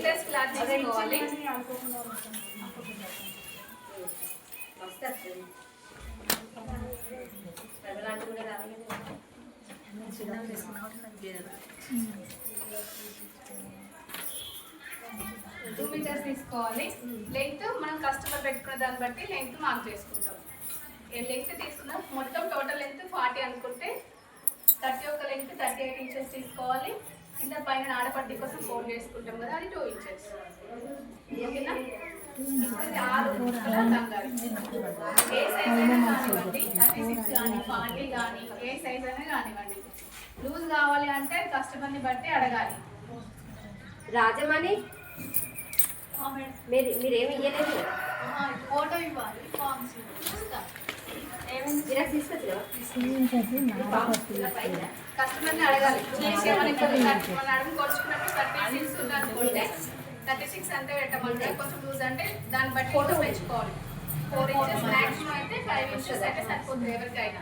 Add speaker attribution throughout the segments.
Speaker 1: Metres cloth తీసుకోవాలి. Two metres తీసుకోవాలి. Length మనం కస్టమర్ పెట్టుకున్న దాన్ని బట్టి లెంగ్త్ మార్క్ చేసుకుంటాం. లెంగ్త్ తీసుకున్నాం. మొత్తం టోటల్ లెంగ్త్ 40 అనుకుంటే 30 ఒక లెంగ్త్ 38 ఇంచెస్ తీసుకోవాలి. కింద పైన ఆడపట్టి కోసం ఫోల్డ్ చేసుకుంటాం కదా, అది 2 ఇంచెస్. ఓకేనా? ఏ సైజ్ అయినా కానివ్వండి, 36 కానీ 40 కానీ ఏ సైజ్ అయినా కానివ్వండి. లూజ్ కావాలి అంటే కస్టమర్ని బట్టి అడగాలి.
Speaker 2: రాజమణి మీరేమి ఇవ్వలేదు,
Speaker 1: ఫోటో ఇవ్వాలి. ఫార్మ్స్ కస్టమర్ని అడగాలి. మన అడుగు కొలుచుకున్నప్పుడు 36 ఉంది అనుకుంటే 36 అంటే పెట్టమంటే, కొంచెం లూజ్ అంటే దాన్ని బట్టి ఫోటో పెంచుకోవాలి. 4 ఇంచెస్ మ్యాక్సిమం అయితే 5 ఇంచెస్ అయితే సరిపోతుంది ఎవరికైనా.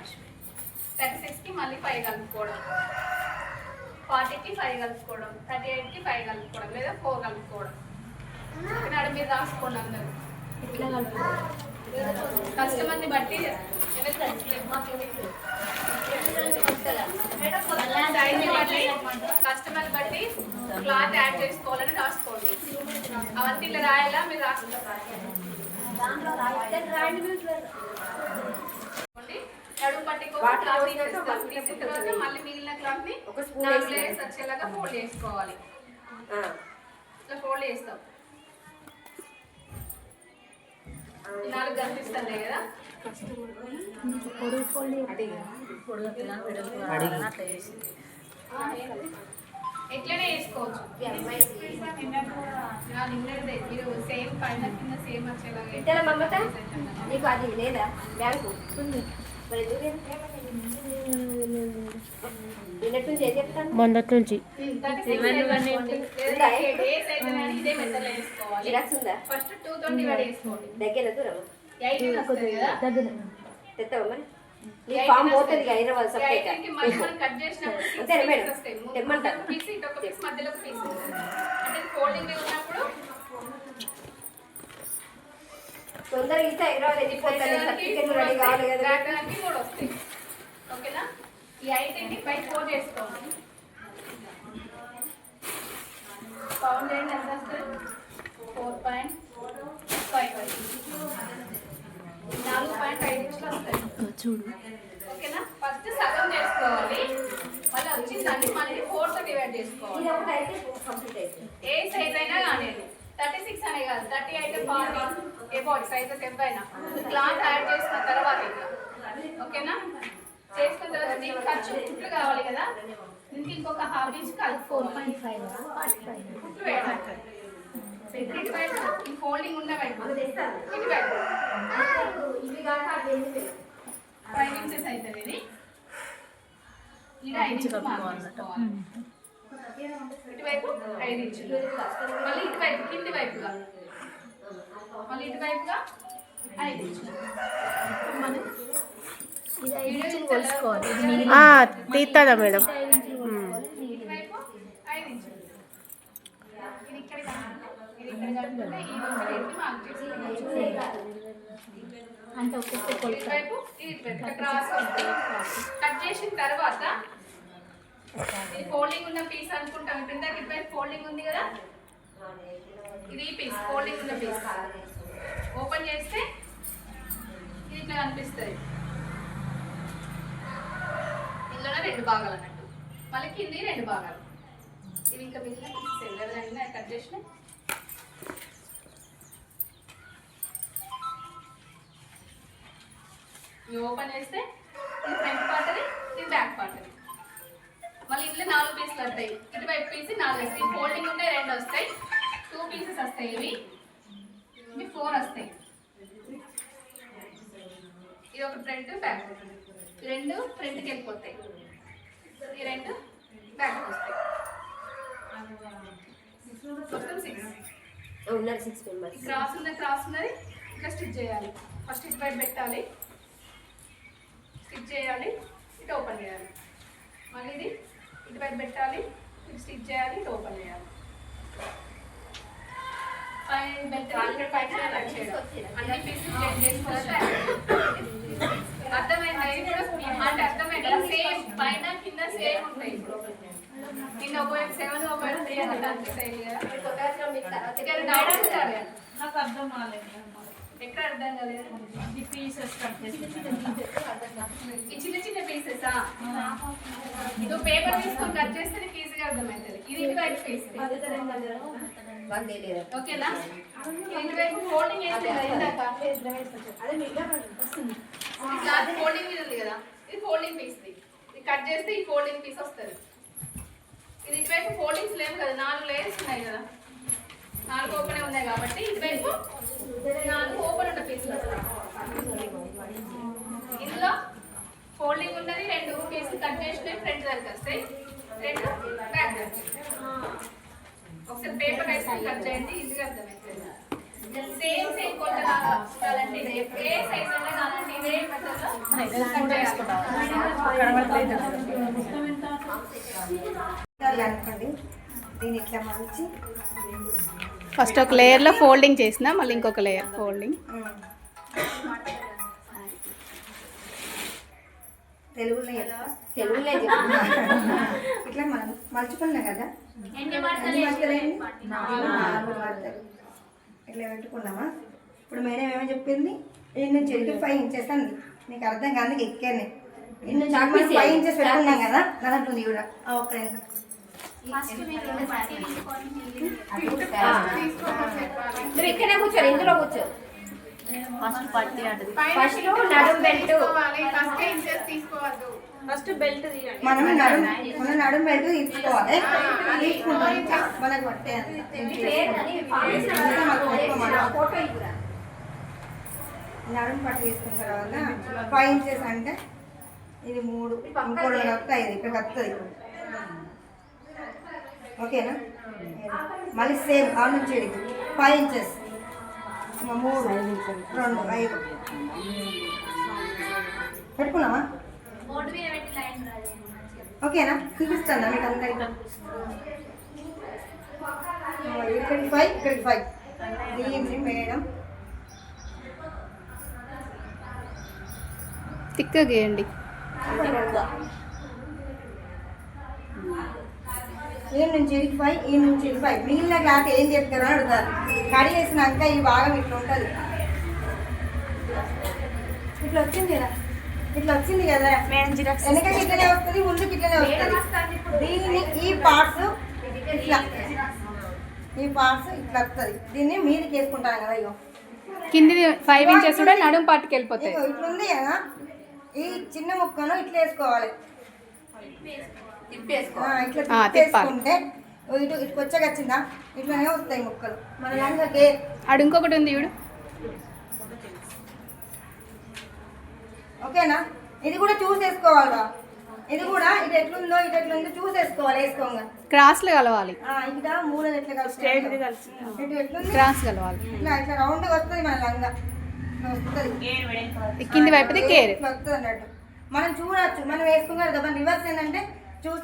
Speaker 1: 36కి మళ్ళీ 5 కలుపుకోవడం, 40కి 5 కలుపుకోవడం, 38కి 5 కలుపుకోవడం లేదా 4 కలుపుకోవడం. ఇక్కడ మీరు రాసుకోండి అందరూ. ఇట్లా కలుపుకోవడం కస్టమర్ని బట్టి కస్టమర్ బట్టి క్లాత్ యాడ్ చేసుకోవాలని రాసుకోండి. అవంతా ఇట్లా రాయాలా, మీరు రాసుకుంటారు. నడుము పట్టి తర్వాత మళ్ళీ మిగిలిన క్లాత్ ని 4 లేయర్స్ వచ్చేలాగా ఫోల్డ్ చేసుకోవాలి. ఇట్లా ఫోల్డ్ చేస్తాం. 4 కనిపిస్తుంది కదా, ఎట్లనే వేసుకోవచ్చు. మీరు సేమ్ పైన కింద సేమ్ వచ్చేలాగా.
Speaker 2: నీకు అది లేదా బ్యాంకు
Speaker 3: మొన్నటి నుంచి
Speaker 1: ఫస్ట్ 220 వేసుకోండి.
Speaker 2: దగ్గర దూరం తెస్తావా మరి తొందరగా ఇస్తే హైదరాబాద్ వెళ్ళిపోతాను. సర్టిఫికెట్ రెడీ కావాలి కదా.
Speaker 1: ఓకేనా? ఈ 8 పై 4 చేసుకోండి. పౌండ్ ఎంత వస్తుంది? 4.5 4.5 ఇంచులు వస్తాయి.
Speaker 3: చూడు.
Speaker 1: ఓకేనా? ఫస్ట్ సగం చేసుకోవాలి. మళ్ళీ వచ్చిందండి మళ్ళీ 4 తో డివైడ్ చేసుకోవాలి. ఏ సైజ్ అయినా కానీ 36 అనే కాదు, 38 40 ఏ సైజెస్ ఎవరైనా క్లాత్ యాడ్ చేసిన తర్వాత ఓకేనా? చేసుకున్న తర్వాత దీనికి ఖర్చు కుట్లు కావాలి కదా, దీనికి ఇంకొక హాఫ్ ఇంచ్ కలిపి 4.5 కుట్లు వేయాలి. ఇటువైపు ఈ ఫోల్డింగ్ ఉన్న వైపు ఇటువైపు 5 ఇంచెస్ అవుతుంది. ఇది ఇలా 5 ఇంచులు మార్చుకోవాలి. ఇటువైపు 5 ఇంచులు, మళ్ళీ ఇటువైపు కింది వైపుగా, మళ్ళీ ఇటువైపుగా 5 ఇంచులు.
Speaker 3: తీస్తాదా మేడం?
Speaker 1: ఇటువైపు 5 ఇంచులు. ఇది ఇక్కడ ఇది ఇక్కడ కట్టుకుంటే ఈ ఇంచులు ఎత్తి మార్క్ చేసుకోవాలి. ఇటువైపు ఇటువైపు క్రాస్ కట్ చేసిన తర్వాత ఇది ఫోల్డింగ్ ఉన్న పీస్ అనుకుంటాం. ఇప్పుడు ఇందాక ఇటువైపు ఫోల్డింగ్ ఉంది కదా, ఇది పీస్ ఫోల్డింగ్ ఉన్న పీస్ ఓపెన్ చేస్తే ఇది ఇట్లా కనిపిస్తుంది. ఇందులోనే 2 భాగాలు అన్నట్టు, మళ్ళీ కింది 2 భాగాలు. ఇవి ఇంకా మిగిలిన పీసెస్ ఎవరైనా కట్ చేసిన ఇవి ఓపెన్ చేస్తే ఇది ఫ్రంట్ పార్ట్ అది, ఇది బ్యాక్ పార్ట్ అది. మళ్ళీ ఇందులో 4 పీసులు వస్తాయి. ఇటువైపు పీస్ 4 వస్తాయి. ఫోల్డింగ్ ఉంటే 2 వస్తాయి. 2 పీసెస్ వస్తాయి. ఇవి 4 వస్తాయి. ఇది ఒక ఫ్రంట్ బ్యాక్, 2 ఫ్రంట్కి వెళ్ళిపోతాయి, ఈ 2 బ్యాక్ వస్తాయి. మొత్తం 6
Speaker 2: మెంబర్స్.
Speaker 1: క్రాస్ ఉన్నది ఇట్లా స్టిచ్ చేయాలి. ఫస్ట్ ఇటువైపు పెట్టాలి, స్టిచ్ చేయాలి, ఇటు ఓపెన్ చేయాలి. మళ్ళీ ఇది ఇటువైపు పెట్టాలి, ఇటు స్టిచ్ చేయాలి, ఇటు ఓపెన్ చేయాలి. బెల్ట్ కట్ చేయడం అన్ని పీసెస్ ప్లేట్ చేసుకోవాలి. అర్థమైందా? అంటే అర్థమైందా? సేమ్ పైన కింద సేమ్ ఉంటాయి. ఇప్పుడు నిన్న ఒకవైపు 7 ఒకవైపు 3 అంటే అంతే సైజ్ కదా. ఇక్కడ డౌట్ ఉండాలి.
Speaker 4: నాకు అర్థం కాలేదు.
Speaker 1: ఎక్కడ అర్థం కాలేదు?
Speaker 4: ఈ పీసెస్ కట్ చేసి
Speaker 1: ఈ చిన్న చిన్న పీసెసా? నువ్వు పేపర్ తీసుకొని కట్ చేస్తే నీకు ఈజీగా అర్థమవుతుంది. ఇది ఇటువైపు పీస్ ఓకేనా? ఇటువైపు ఫోల్డింగ్ వేస్తే ఇందాక క్లాత్ ఫోల్డింగ్ మీద ఉంది కదా, ఇది ఫోల్డింగ్ పీస్. ఇది కట్ చేస్తే ఈ ఫోల్డింగ్ పీస్ వస్తుంది. ఇది ఇటువైపు ఫోల్డింగ్స్ లేవు కదా, 4 లేయర్స్ ఉన్నాయి కదా, 4 ఓపెన్ ఉన్నాయి కాబట్టి ఇటువైపు 4 ఓపెన్ ఉన్న పీసులు వస్తాయి. ఇందులో ఫోల్డింగ్ ఉన్నది 2 పీసులు కట్ చేసినవి ఫ్రంట్ దానికి వస్తాయి, 2 బ్యాక్ దానికి. ఒకసారి పేపర్ వేసుకొని కట్ చేయండి, ఈజీగా అర్థమవుతుంది. సేమ్ కొత్త కావాలంటే ఏ సైజ్ అన్నా కావాలంటే ఇదే మెథడ్లో కట్ చేయాలి.
Speaker 5: అనుకోండి దీన్ని ఇట్లా మంచి
Speaker 6: ఫస్ట్ ఒక లేయర్లో ఫోల్డింగ్ చేసిన మళ్ళీ ఇంకొక లేయర్ ఫోల్డింగ్.
Speaker 5: తెలుగులో
Speaker 2: తెలుగులో
Speaker 5: ఇట్లా మనం మలుచుకున్నాం కదా,
Speaker 1: ఎన్ని
Speaker 5: ఎన్ని
Speaker 1: మడతలు
Speaker 5: మడతలు? 4 మడతలు ఇట్లా పెట్టుకున్నామా. ఇప్పుడు మేడం ఏమో చెప్పింది, ఈ నుంచి 5 ఇంచెస్ అండి. నీకు అర్థం కాదు, ఎక్కాను ఇన్ని 5 ఇంచెస్ పెట్టుకున్నాం కదా, దాంట్లో ఉంది కూడా ఒక
Speaker 2: నువ్వు ఇక్కడే కూర్చో, ఇందులో కూర్చో.
Speaker 4: ఫస్ట్ పట్టి అంటది.
Speaker 2: ఫస్ట్ నడుం బెల్ట్
Speaker 1: ఫస్ట్ ఇంచెస్ తీసుకోవద్దు.
Speaker 4: ఫస్ట్ బెల్ట్ తీయండి.
Speaker 5: మనం నడుము బెల్ట్ తీసుకోవాలి. తీసుకుంటాం మనకు పట్టే
Speaker 2: ఫోటో ఇవ్వరా.
Speaker 5: నడుము పట్టు తీసుకున్న తర్వాత 5 ఇంచెస్ అంటే ఇది 3 ఇంకోటి వస్తాయి, ఇక్కడికి వస్తుంది. ఓకేనా? మళ్ళీ సేమ్ ఆ నుంచి 5 ఇంచెస్ 3 2 5 పెట్టుకున్నామా?
Speaker 1: బోర్డు మీద పెట్టి లైన్ రాదు.
Speaker 5: ఓకేనా? చూపిస్తాను మీకు అందరికీ. ఇక్కడికి 5 ఇక్కడికి 5. దీన్ని మేడం
Speaker 6: తిక్కగా గీయండి.
Speaker 5: ఈ నుంచి 5 ఈ నుంచి 5. మిగిలిన క్లాత్ ఏం చెప్తారో అని అడుగుతారు. కడి వేసినాక ఈ భాగం ఇట్లా ఉంటుంది. ఇట్లా వచ్చింది కదా, ఇట్లా వచ్చింది కదా, వెనకకి ఇట్లనే వస్తుంది, ముందుకి ఇట్లనే వస్తుంది. దీన్ని ఈ పార్ట్స్ ఇట్లా వస్తుంది. దీన్ని మీదకి వేసుకుంటాను కదా. ఇగో
Speaker 6: కింది 5 ఇంచెస్ కూడా నడుము పాటుకి వెళ్ళిపోతాయి.
Speaker 5: ఇగో ఇట్లా ఉంది కదా, ఈ చిన్న ముక్కను ఇట్లా వేసుకోవాలి. ఇట్లా తిప్పేసుకుంటే ఇటు కొచ్చగా వచ్చిందా, ఇట్లానే వస్తాయి ముక్కలు. మన దానికి
Speaker 6: అడు ఇంకొకటి ఉంది చూడు.
Speaker 5: ఓకేనా? ఇది కూడా చూసేసుకోవాలిరా. ఇది కూడా ఇటు ఎట్లుందో ఇటు ఎట్లుందో చూసేసుకోవాలి. వేసుకోగా
Speaker 6: క్రాస్లో కలవాలి,
Speaker 5: ఇక్కడ 3 ఎట్లా కలిసి ఇటు ఎట్లుంది
Speaker 6: క్రాస్ కలవాలి.
Speaker 5: ఇట్లా ఇట్లా రౌండ్గా వస్తుంది మన లంగా, వస్తుంది
Speaker 6: కింది వైపుది కేర్
Speaker 5: ఇట్లా వస్తుంది అన్నట్టు. మనం చూడొచ్చు, మనం వేసుకున్నారు కదా, రివర్స్ ఏంటంటే చూసి